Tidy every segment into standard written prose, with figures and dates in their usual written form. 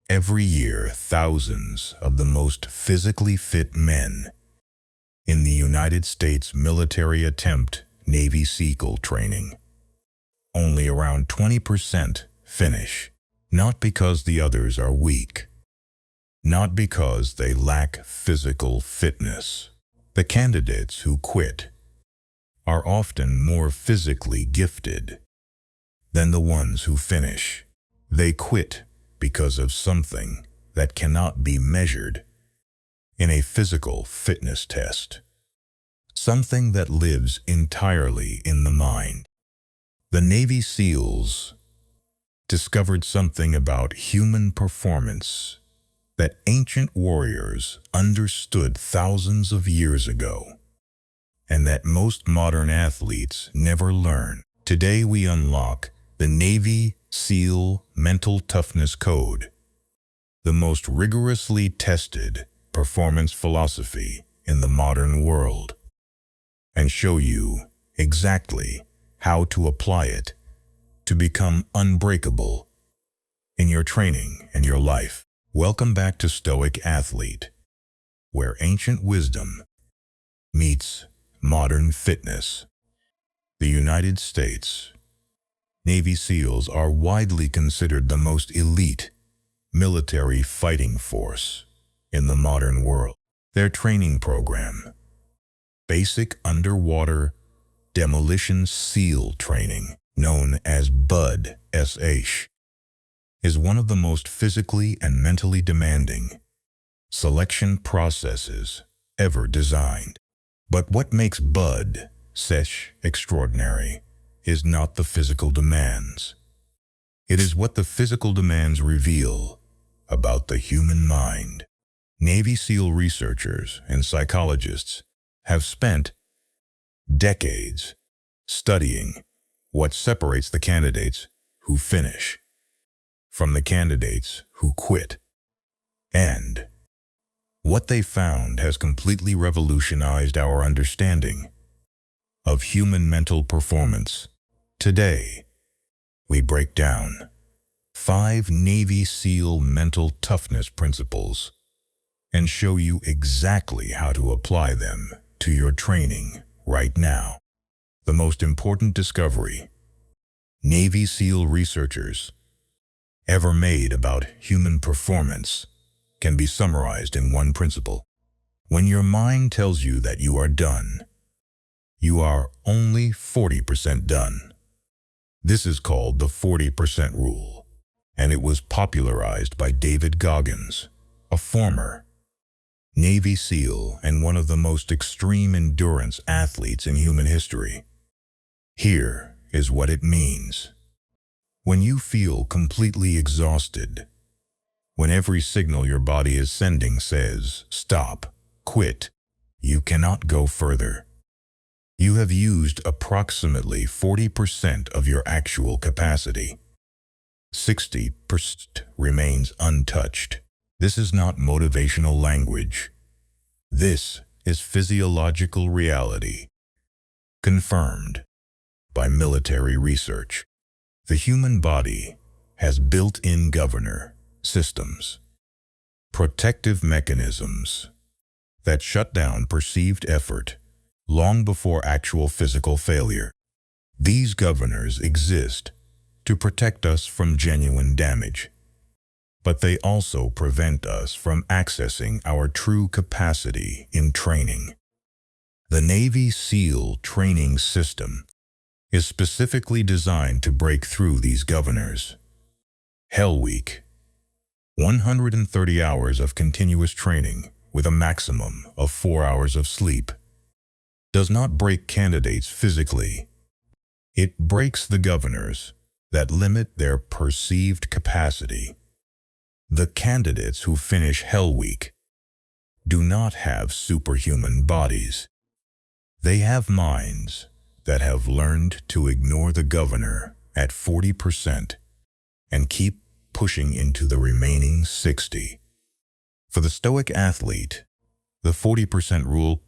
Every year, thousands of the most physically fit men in the United States military attempt Navy SEAL training. Only around 20% finish, not because the others are weak, not because they lack physical fitness. The candidates who quit are often more physically gifted than the ones who finish. They quit because of something that cannot be measured in a physical fitness test, something that lives entirely in the mind. The Navy SEALs discovered something about human performance that ancient warriors understood thousands of years ago, and that most modern athletes never learn. Today we unlock the Navy SEAL Mental Toughness Code, the most rigorously tested performance philosophy in the modern world, and show you exactly how to apply it to become unbreakable in your training and your life. Welcome back to Stoic Athlete, where ancient wisdom meets modern fitness. The United States Navy SEALs are widely considered the most elite military fighting force in the modern world. Their training program, Basic Underwater Demolition SEAL Training, known as BUD/SH, is one of the most physically and mentally demanding selection processes ever designed. But what makes BUD/SH extraordinary is not the physical demands. It is what the physical demands reveal about the human mind. Navy SEAL researchers and psychologists have spent decades studying what separates the candidates who finish from the candidates who quit. And what they found has completely revolutionized our understanding of human mental performance. Today, we break down 5 Navy SEAL mental toughness principles and show you exactly how to apply them to your training right now. The most important discovery Navy SEAL researchers ever made about human performance can be summarized in one principle. When your mind tells you that you are done, you are only 40% done. This is called the 40% rule, and it was popularized by David Goggins, a former Navy SEAL and one of the most extreme endurance athletes in human history. Here is what it means. When you feel completely exhausted, when every signal your body is sending says, stop, quit, you cannot go further. You have used approximately 40% of your actual capacity. 60% remains untouched. This is not motivational language. This is physiological reality, confirmed by military research. The human body has built-in governor systems, protective mechanisms that shut down perceived effort long before actual physical failure. These governors exist to protect us from genuine damage, but they also prevent us from accessing our true capacity in training. The Navy SEAL training system is specifically designed to break through these governors. Hell Week, 130 hours of continuous training with a maximum of 4 hours of sleep, does not break candidates physically. It breaks the governors that limit their perceived capacity. The candidates who finish Hell Week do not have superhuman bodies. They have minds that have learned to ignore the governor at 40% and keep pushing into the remaining 60. For the Stoic athlete, the 40% rule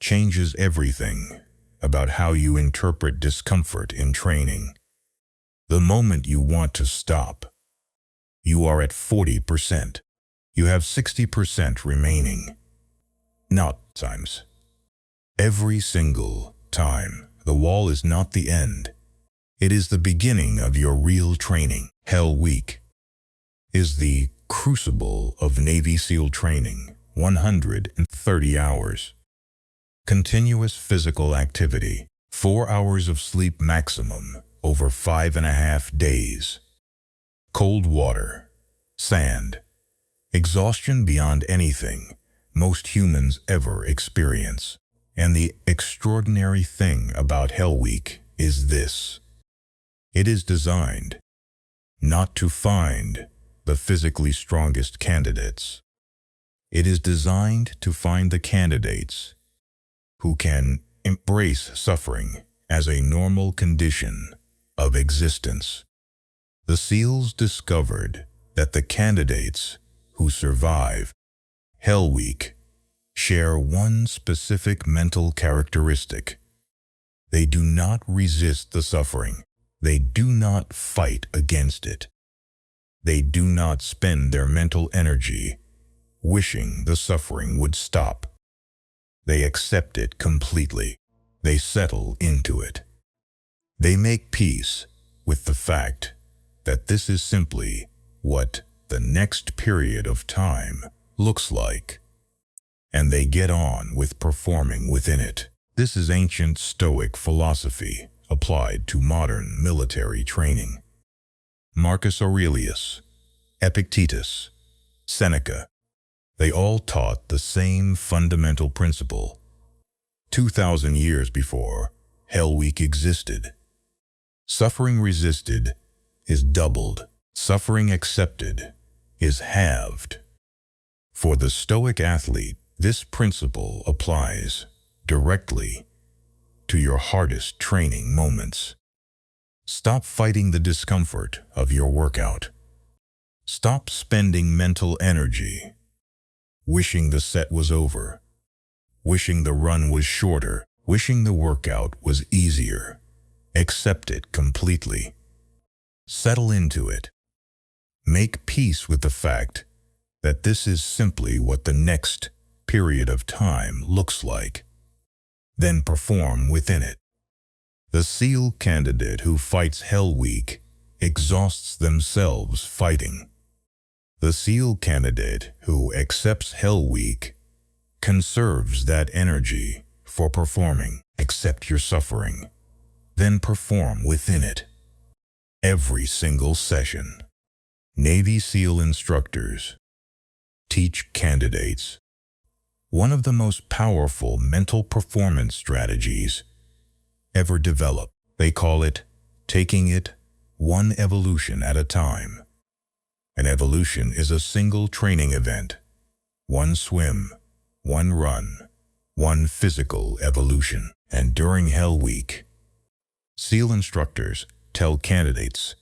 changes everything about how you interpret discomfort in training. The moment you want to stop, You are at 40%. You have 60% remaining. Not times. Every single time, the wall is not the end. It is the beginning of your real training. Hell Week is the crucible of Navy SEAL training. 130 hours. Continuous physical activity. 4 hours of sleep maximum over 5.5 days. Cold water. Sand. Exhaustion beyond anything most humans ever experience. And the extraordinary thing about Hell Week is this. It is designed not to find the physically strongest candidates. It is designed to find the candidates who can embrace suffering as a normal condition of existence. The SEALs discovered that the candidates who survive Hell Week share one specific mental characteristic. They do not resist the suffering. They do not fight against it. They do not spend their mental energy wishing the suffering would stop. They accept it completely. They settle into it. They make peace with the fact that this is simply what the next period of time looks like. And they get on with performing within it. This is ancient Stoic philosophy applied to modern military training. Marcus Aurelius, Epictetus, Seneca, they all taught the same fundamental principle. 2,000 years before Hell Week existed. Suffering resisted is doubled. Suffering accepted is halved. For the Stoic athlete, this principle applies directly to your hardest training moments. Stop fighting the discomfort of your workout. Stop spending mental energy wishing the set was over, wishing the run was shorter, wishing the workout was easier. Accept it completely. Settle into it. Make peace with the fact that this is simply what the next period of time looks like. Then perform within it. The SEAL candidate who fights Hell Week exhausts themselves fighting. The SEAL candidate who accepts Hell Week conserves that energy for performing. Accept your suffering, then perform within it. Every single session. Navy SEAL instructors teach candidates one of the most powerful mental performance strategies ever developed. They call it taking it one evolution at a time. An evolution is a single training event, one swim, one run, one physical evolution. And during Hell Week, SEAL instructors tell candidates,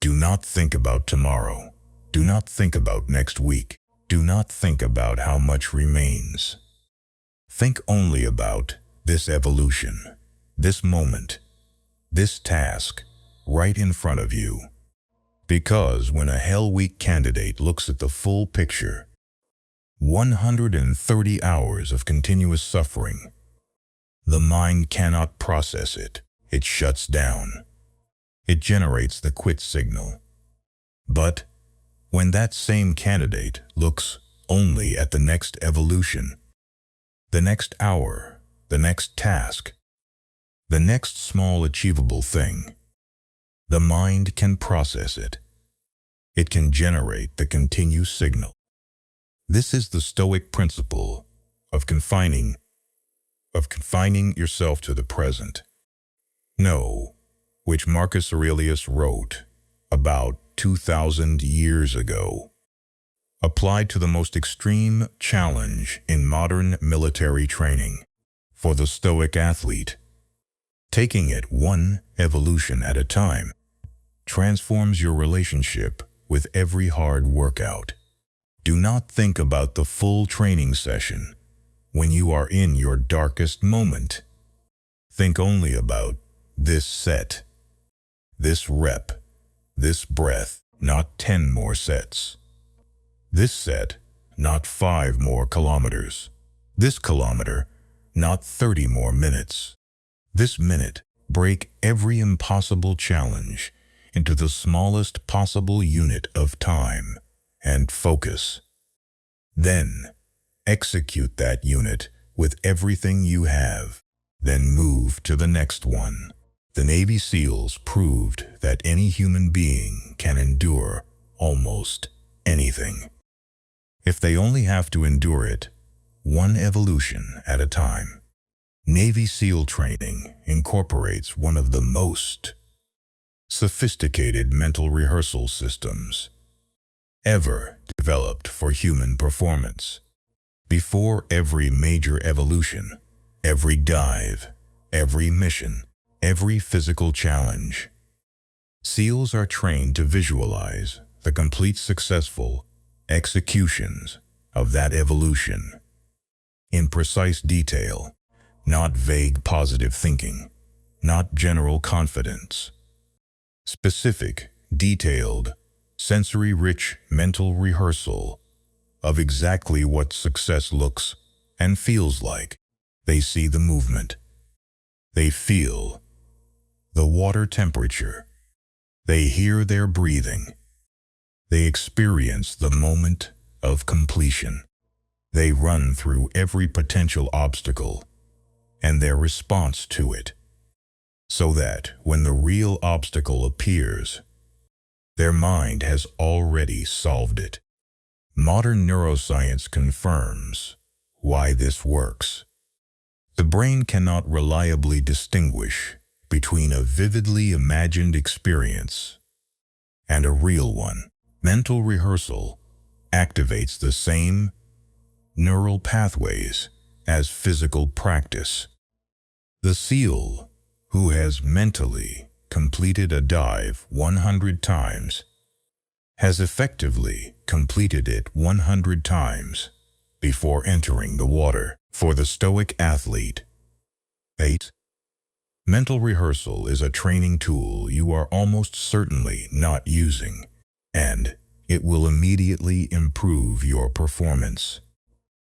do not think about tomorrow. Do not think about next week. Do not think about how much remains. Think only about this evolution, this moment, this task right in front of you. Because when a Hell Week candidate looks at the full picture, 130 hours of continuous suffering, the mind cannot process it. It shuts down. It generates the quit signal. But when that same candidate looks only at the next evolution, the next hour, the next task, the next small achievable thing, the mind can process it. It can generate the continuous signal. This is the Stoic principle of confining yourself to the present. No, which Marcus Aurelius wrote about 2,000 years ago, applied to the most extreme challenge in modern military training. For the Stoic athlete, taking it one evolution at a time transforms your relationship with every hard workout. Do not think about the full training session when you are in your darkest moment. Think only about this set, this rep, this breath. not 10 more sets. This set, not 5 more kilometers. This kilometer, not 30 more minutes. This minute, break every impossible challenge into the smallest possible unit of time and focus. Then, execute that unit with everything you have. Then move to the next one. The Navy SEALs proved that any human being can endure almost anything, if they only have to endure it one evolution at a time. Navy SEAL training incorporates one of the most sophisticated mental rehearsal systems ever developed for human performance. Before every major evolution, every dive, every mission, every physical challenge, SEALs are trained to visualize the complete successful executions of that evolution in precise detail, not vague positive thinking, not general confidence. Specific, detailed, sensory-rich mental rehearsal of exactly what success looks and feels like. They see the movement. They feel the water temperature. They hear their breathing. They experience the moment of completion. They run through every potential obstacle and their response to it, so that when the real obstacle appears, their mind has already solved it. Modern neuroscience confirms why this works. The brain cannot reliably distinguish between a vividly imagined experience and a real one. Mental rehearsal activates the same neural pathways as physical practice. The SEAL who has mentally completed a dive 100 times has effectively completed it 100 times before entering the water. For the Stoic athlete, 8. Mental rehearsal is a training tool you are almost certainly not using, and it will immediately improve your performance.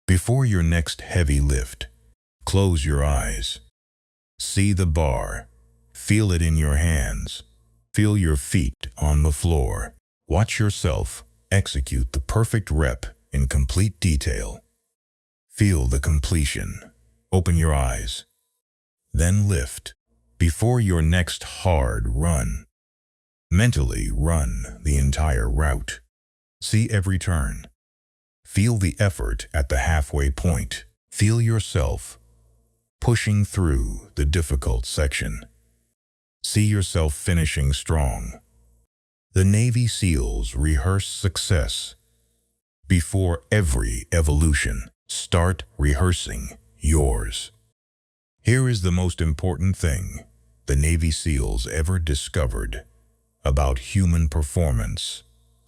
Before your next heavy lift, close your eyes. See the bar. Feel it in your hands. Feel your feet on the floor. Watch yourself execute the perfect rep in complete detail. Feel the completion. Open your eyes. Then lift. Before your next hard run, mentally run the entire route. See every turn. Feel the effort at the halfway point. Feel yourself pushing through the difficult section. See yourself finishing strong. The Navy SEALs rehearse success before every evolution. Start rehearsing yours. Here is the most important thing the Navy SEALs ever discovered about human performance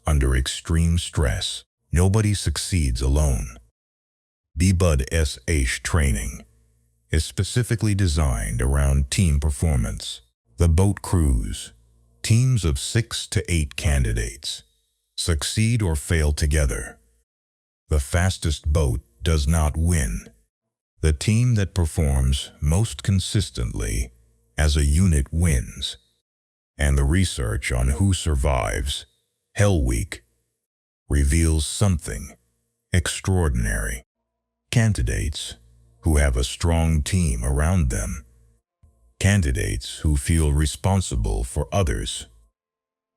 under extreme stress. Nobody succeeds alone. BUD/SH training is specifically designed around team performance. The boat crews, teams of 6 to 8 candidates, succeed or fail together. The fastest boat does not win. The team that performs most consistently as a unit wins. And the research on who survives Hell Week reveals something extraordinary. Candidates who have a strong team around them. Candidates who feel responsible for others,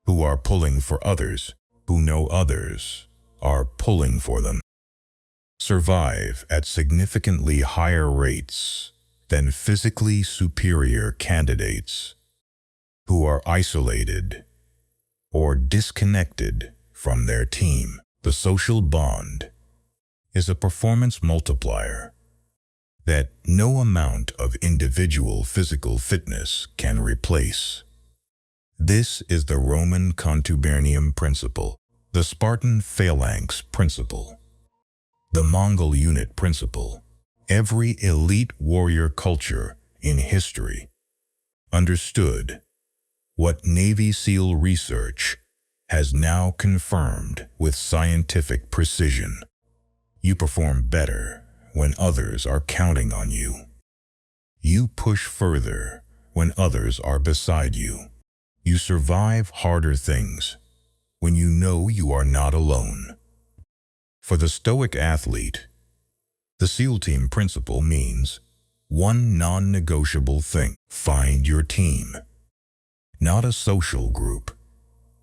who are pulling for others, who know others are pulling for them, survive at significantly higher rates than physically superior candidates who are isolated or disconnected from their team. The social bond is a performance multiplier that no amount of individual physical fitness can replace. This is the Roman contubernium principle, the Spartan phalanx principle, the Mongol unit principle. Every elite warrior culture in history understood what Navy SEAL research has now confirmed with scientific precision. You perform better when others are counting on you. You push further when others are beside you. You survive harder things when you know you are not alone. For the Stoic athlete, the SEAL team principle means one non-negotiable thing: find your team. Not a social group,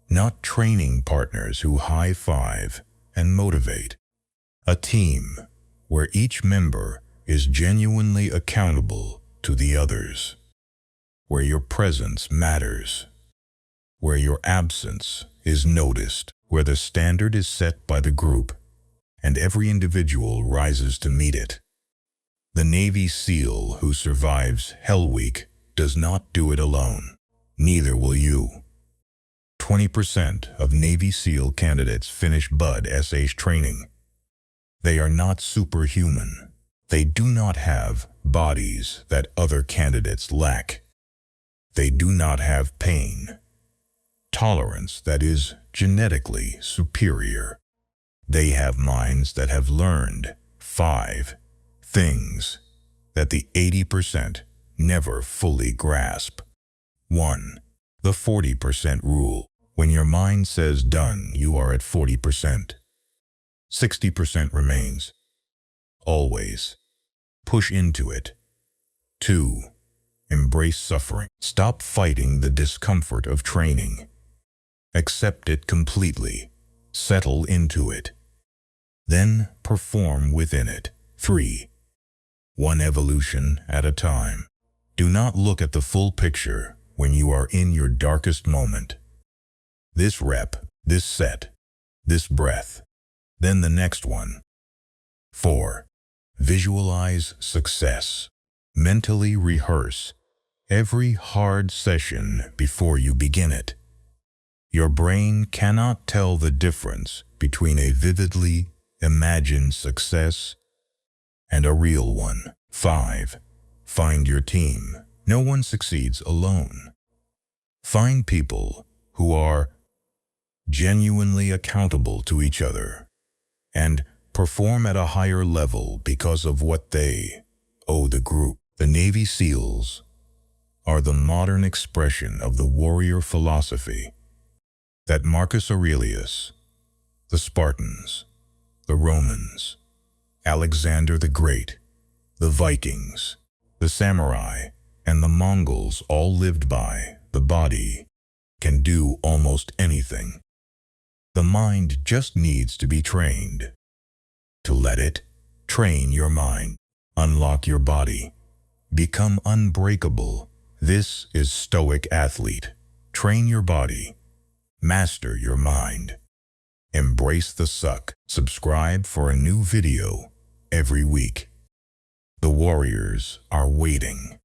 not training partners who high-five and motivate. A team where each member is genuinely accountable to the others, where your presence matters, where your absence is noticed, where the standard is set by the group and every individual rises to meet it. The Navy SEAL who survives Hell Week does not do it alone. Neither will you. 20% of Navy SEAL candidates finish BUD/SH training. They are not superhuman. They do not have bodies that other candidates lack. They do not have pain tolerance that is genetically superior. They have minds that have learned 5 things that the 80% never fully grasp. 1. The 40% rule. When your mind says done, you are at 40%. 60% remains. Always. Push into it. 2. Embrace suffering. Stop fighting the discomfort of training. Accept it completely. Settle into it. Then perform within it. 3. One evolution at a time. Do not look at the full picture when you are in your darkest moment. This rep, this set, this breath, then the next one. 4. Visualize success. Mentally rehearse every hard session before you begin it. Your brain cannot tell the difference between a vividly imagined success and a real one. 5. Find your team. No one succeeds alone. Find people who are genuinely accountable to each other and perform at a higher level because of what they owe the group. The Navy SEALs are the modern expression of the warrior philosophy that Marcus Aurelius, the Spartans, the Romans, Alexander the Great, the Vikings, the samurai, and the Mongols all lived by. The body can do almost anything. The mind just needs to be trained. To let it train your mind. Unlock your body. Become unbreakable. This is Stoic Athlete. Train your body. Master your mind. Embrace the suck. Subscribe for a new video every week. The warriors are waiting.